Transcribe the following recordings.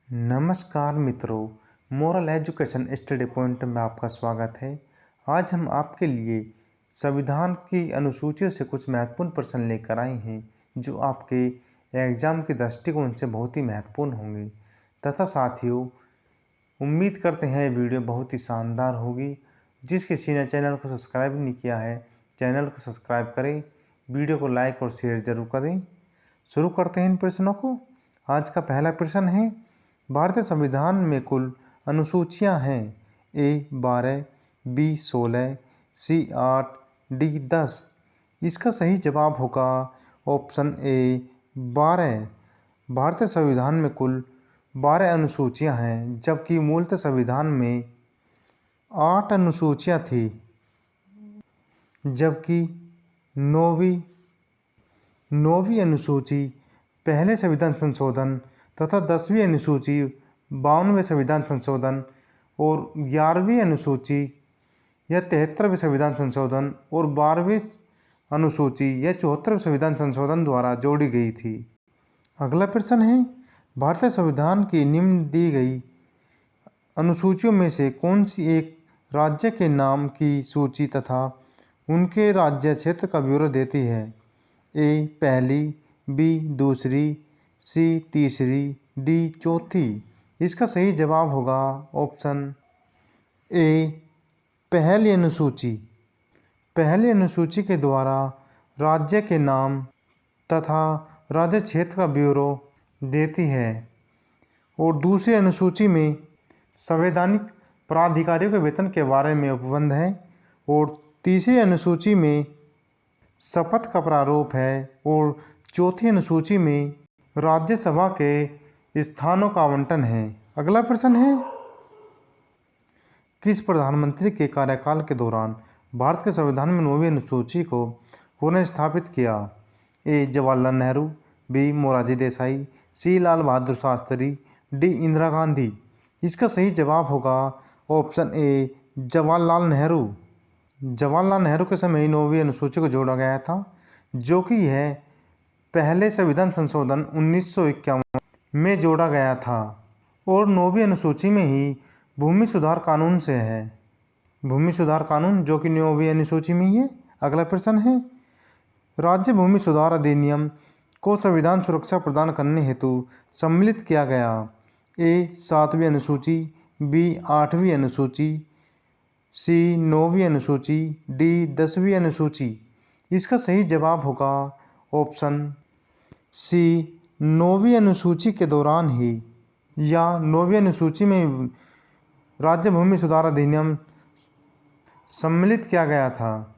नमस्कार मित्रों, moral education study point में आपका स्वागत है। आज हम आपके लिए संविधान की अनुसूचियों से कुछ महत्वपूर्ण प्रश्न लेकर आए हैं जो आपके एग्ज़ाम के दृष्टिकोण से बहुत ही महत्वपूर्ण होंगे। तथा साथियों, उम्मीद करते हैं ये वीडियो बहुत ही शानदार होगी। जिस किसी ने चैनल को सब्सक्राइब नहीं किया है, चैनल को सब्सक्राइब करें, वीडियो को लाइक और शेयर ज़रूर करें। शुरू करते हैं इन प्रश्नों को। आज का पहला प्रश्न है, भारतीय संविधान में कुल अनुसूचियां हैं? ए 12, बी 16, सी 8, डी 10। इसका सही जवाब होगा ऑप्शन ए 12। भारतीय संविधान में कुल 12 अनुसूचियां हैं, जबकि मूलतः संविधान में 8 अनुसूचियां थी। जबकि नौवीं अनुसूची पहले संविधान संशोधन तथा 10वीं अनुसूची 52वें संविधान संशोधन और 11वीं अनुसूची या 73वें संविधान संशोधन और 12वीं अनुसूची या 74वें संविधान संशोधन द्वारा जोड़ी गई थी। अगला प्रश्न है, भारतीय संविधान की निम्न दी गई अनुसूचियों में से कौन सी एक राज्य के नाम की सूची तथा उनके राज्य क्षेत्र का ब्यौरा देती है? ए पहली, बी दूसरी, सी तीसरी, डी चौथी। इसका सही जवाब होगा ऑप्शन ए पहली अनुसूची। पहली अनुसूची के द्वारा राज्य के नाम तथा राज्य क्षेत्र का ब्यौरा देती है और दूसरी अनुसूची में संवैधानिक प्राधिकारियों के वेतन के बारे में उपबंध है और तीसरी अनुसूची में शपथ का प्रारूप है और चौथी अनुसूची में राज्यसभा के स्थानों का आवंटन है। अगला प्रश्न है, किस प्रधानमंत्री के कार्यकाल के दौरान भारत के संविधान में 9वीं अनुसूची को पुनः स्थापित किया? ए जवाहरलाल नेहरू, बी मोरारजी देसाई, सी लाल बहादुर शास्त्री, डी इंदिरा गांधी। इसका सही जवाब होगा ऑप्शन ए जवाहरलाल नेहरू। जवाहरलाल नेहरू के समय ही 9वीं अनुसूची को जोड़ा गया था, जो कि यह पहले संविधान संशोधन 1951 में जोड़ा गया था और 9वीं अनुसूची में ही भूमि सुधार कानून से है। भूमि सुधार कानून जो कि 9वीं अनुसूची में ही है। अगला प्रश्न है, राज्य भूमि सुधार अधिनियम को संविधान सुरक्षा प्रदान करने हेतु सम्मिलित किया गया? ए 7वीं अनुसूची, बी 8वीं अनुसूची, सी 9वीं अनुसूची, डी 10वीं अनुसूची। इसका सही जवाब होगा ऑप्शन सी 9वीं अनुसूची के दौरान ही या 9वीं अनुसूची में राज्य भूमि सुधार अधिनियम सम्मिलित किया गया था,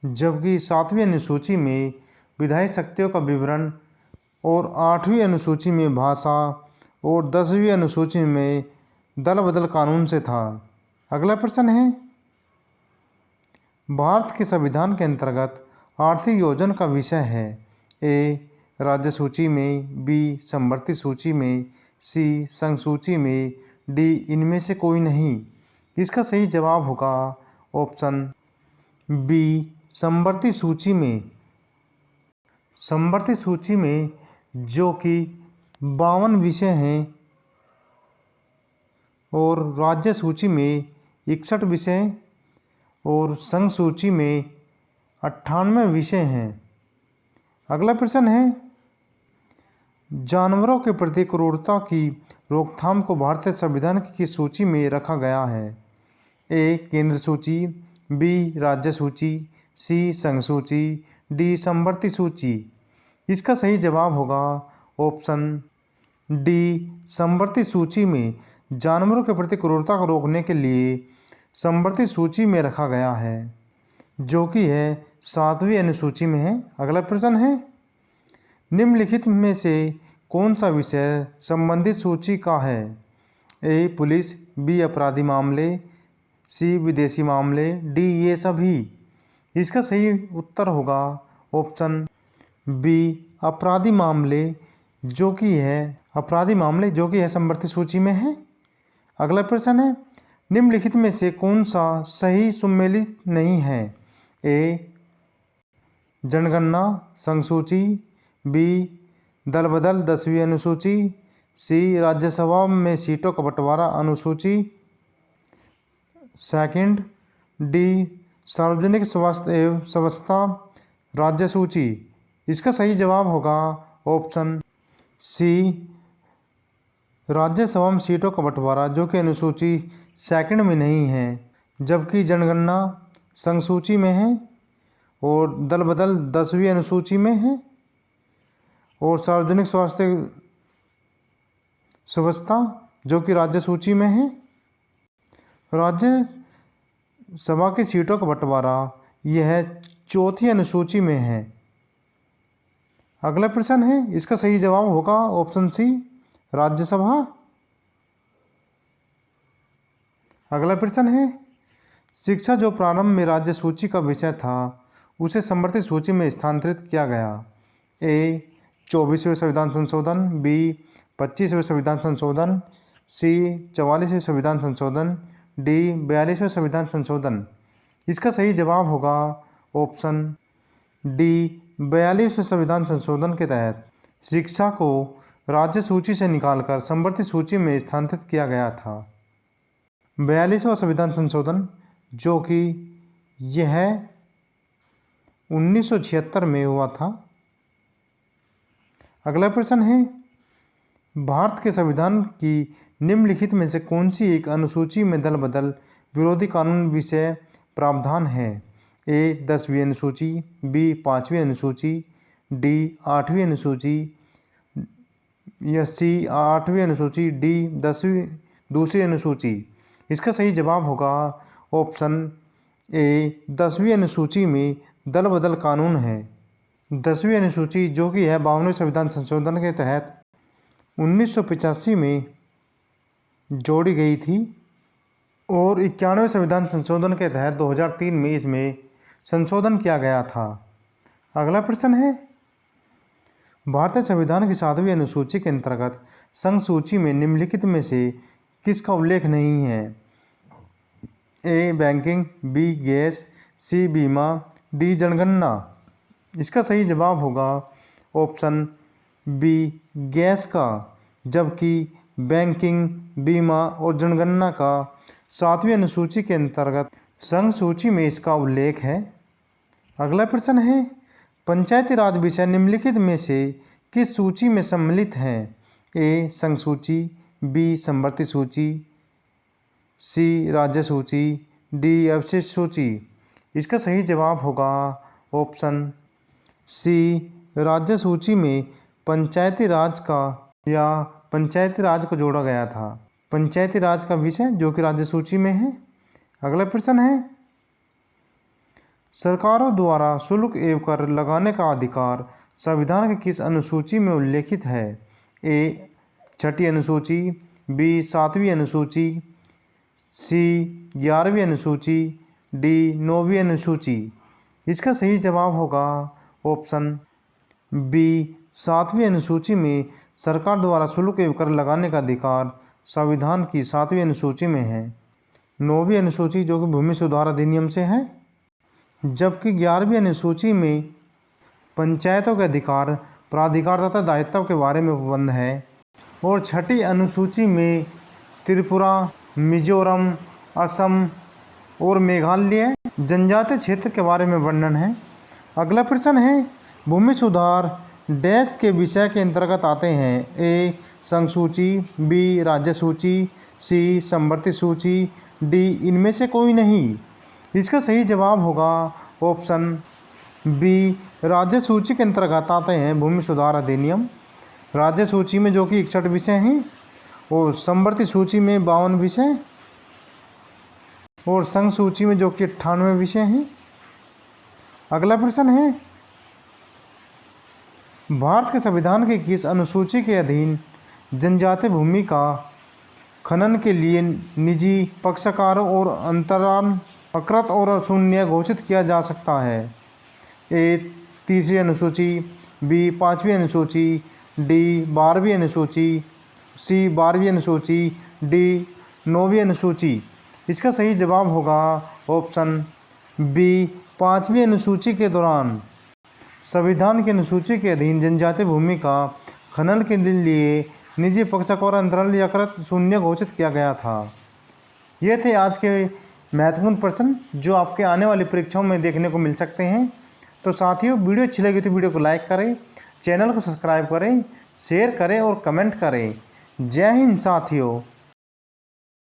जबकि 7वीं अनुसूची में विधायी शक्तियों का विवरण और 8वीं अनुसूची में भाषा और 10वीं अनुसूची में दल बदल कानून से था। अगला प्रश्न है, भारत के संविधान के अंतर्गत आर्थिक योजना का विषय है? ए राज्य सूची में, बी समवर्ती सूची में, सी संघ सूची में, डी इनमें से कोई नहीं। इसका सही जवाब होगा ऑप्शन बी समवर्ती सूची में। समवर्ती सूची में जो कि 52 विषय हैं और राज्य सूची में 61 विषय और संघ सूची में 98 विषय हैं। अगला प्रश्न है, जानवरों के प्रति क्रूरता की रोकथाम को भारतीय संविधान की किस सूची में रखा गया है? ए केंद्र सूची, बी राज्य सूची, सी संघ सूची, डी समवर्ती सूची। इसका सही जवाब होगा ऑप्शन डी समवर्ती सूची में। जानवरों के प्रति क्रूरता को रोकने के लिए समवर्ती सूची में रखा गया है, जो कि है 7वीं अनुसूची में है। अगला प्रश्न है, निम्नलिखित में से कौन सा विषय संबंधित सूची का है? ए पुलिस, बी अपराधी मामले, सी विदेशी मामले, डी ये सभी। इसका सही उत्तर होगा ऑप्शन बी अपराधी मामले, जो कि है समवर्ती सूची में है। अगला प्रश्न है, निम्नलिखित में से कौन सा सही सुमेलित नहीं है? ए जनगणना संघ सूची, बी दल बदल 10वीं अनुसूची, सी राज्यसभा में सीटों का बंटवारा अनुसूची। सेकंड, डी सार्वजनिक स्वास्थ्य एवं स्वच्छता राज्य सूची। इसका सही जवाब होगा ऑप्शन सी राज्यसभा में सीटों का बंटवारा, जो कि अनुसूची सेकंड में नहीं है, जबकि जनगणना संघ सूची में है और दल बदल 10वीं अनुसूची में है और सार्वजनिक स्वास्थ्य स्वच्छता जो कि राज्य सूची में है। राज्यसभा की सीटों का बंटवारा यह चौथी अनुसूची में है। अगला प्रश्न है, इसका सही जवाब होगा ऑप्शन सी राज्यसभा। अगला प्रश्न है, शिक्षा जो प्रारंभ में राज्य सूची का विषय था उसे समवर्ती सूची में स्थानांतरित किया गया। ए 24वें संविधान संशोधन, बी 25वें संविधान संशोधन, सी 44वें संविधान संशोधन, डी 42वें संविधान संशोधन। इसका सही जवाब होगा ऑप्शन डी 42वें संविधान संशोधन के तहत शिक्षा को राज्य सूची से निकालकर समवर्ती सूची में स्थानांतरित किया गया था। 42वां संविधान संशोधन जो कि यह 1976 में हुआ था। अगला प्रश्न है, भारत के संविधान की निम्नलिखित में से कौन सी एक अनुसूची में दल बदल विरोधी कानून विषय प्रावधान है। ए 10वीं अनुसूची, बी 5वीं अनुसूची, डी 8वीं अनुसूची या सी 8वीं अनुसूची, डी 10वीं दूसरी अनुसूची। इसका सही जवाब होगा ऑप्शन ए 10वीं अनुसूची में दल बदल कानून है। 10वीं अनुसूची जो कि है 52वें संविधान संशोधन के तहत 1985 में जोड़ी गई थी और 91वें संविधान संशोधन के तहत 2003 में इसमें संशोधन किया गया था। अगला प्रश्न है, भारतीय संविधान की 7वीं अनुसूची के अंतर्गत संघ सूची में निम्नलिखित में से किसका उल्लेख नहीं है। ए बैंकिंग, बी गैस, सी बीमा, डी जनगणना। इसका सही जवाब होगा ऑप्शन बी गैस का, जबकि बैंकिंग, बीमा और जनगणना का 7वीं अनुसूची के अंतर्गत संघ सूची में इसका उल्लेख है। अगला प्रश्न है, पंचायती राज विषय निम्नलिखित में से किस सूची में सम्मिलित हैं। ए संघ सूची, बी समवर्ती सूची, सी राज्य सूची, डी अवशिष्ट सूची। इसका सही जवाब होगा ऑप्शन सी राज्य सूची में पंचायती राज का या पंचायती राज को जोड़ा गया था। पंचायती राज का विषय जो कि राज्य सूची में है। अगला प्रश्न है, सरकारों द्वारा शुल्क एवं कर लगाने का अधिकार संविधान की किस अनुसूची में उल्लेखित है। ए 6ठी अनुसूची, बी 7वीं अनुसूची, सी 11वीं अनुसूची, डी 9वीं अनुसूची। इसका सही जवाब होगा ऑप्शन बी 7वीं अनुसूची में सरकार द्वारा शुल्क एवं कर लगाने का अधिकार संविधान की 7वीं अनुसूची में है। 9वीं अनुसूची जो कि भूमि सुधार अधिनियम से है, जबकि 11वीं अनुसूची में पंचायतों के अधिकार, प्राधिकार तथा दायित्व के बारे में उपबंध है और 6ठी अनुसूची में त्रिपुरा, मिजोरम, असम और मेघालय जनजातीय क्षेत्र के बारे में वर्णन है। अगला प्रश्न है, भूमि सुधार डैश के विषय के अंतर्गत आते हैं। ए संघ सूची, बी राज्य सूची, सी समवर्ती सूची, डी इनमें से कोई नहीं। इसका सही जवाब होगा ऑप्शन बी राज्य सूची के अंतर्गत आते हैं भूमि सुधार अधिनियम। राज्य सूची में जो कि 61 विषय हैं और समवर्ती सूची में 52 विषय और संघ सूची में जो कि 98 विषय हैं। अगला प्रश्न है, भारत के संविधान की किस अनुसूची के अधीन जनजातीय भूमि का खनन के लिए निजी पक्षकारों और अंतराल अकृत और शून्य घोषित किया जा सकता है। ए 3री अनुसूची, बी 5वीं अनुसूची, डी 12वीं अनुसूची, सी 12वीं अनुसूची, डी 9वीं अनुसूची। इसका सही जवाब होगा ऑप्शन बी 5वीं अनुसूची के दौरान संविधान की अनुसूची के अधीन जनजातीय भूमि का खनन के लिए निजी पक्षक और अंतराल यकृत शून्य घोषित किया गया था। ये थे आज के महत्वपूर्ण प्रश्न जो आपके आने वाली परीक्षाओं में देखने को मिल सकते हैं। तो साथियों, वीडियो अच्छी लगी तो वीडियो को लाइक करें, चैनल को सब्सक्राइब करें, शेयर करें और कमेंट करें। जय हिंद साथियों।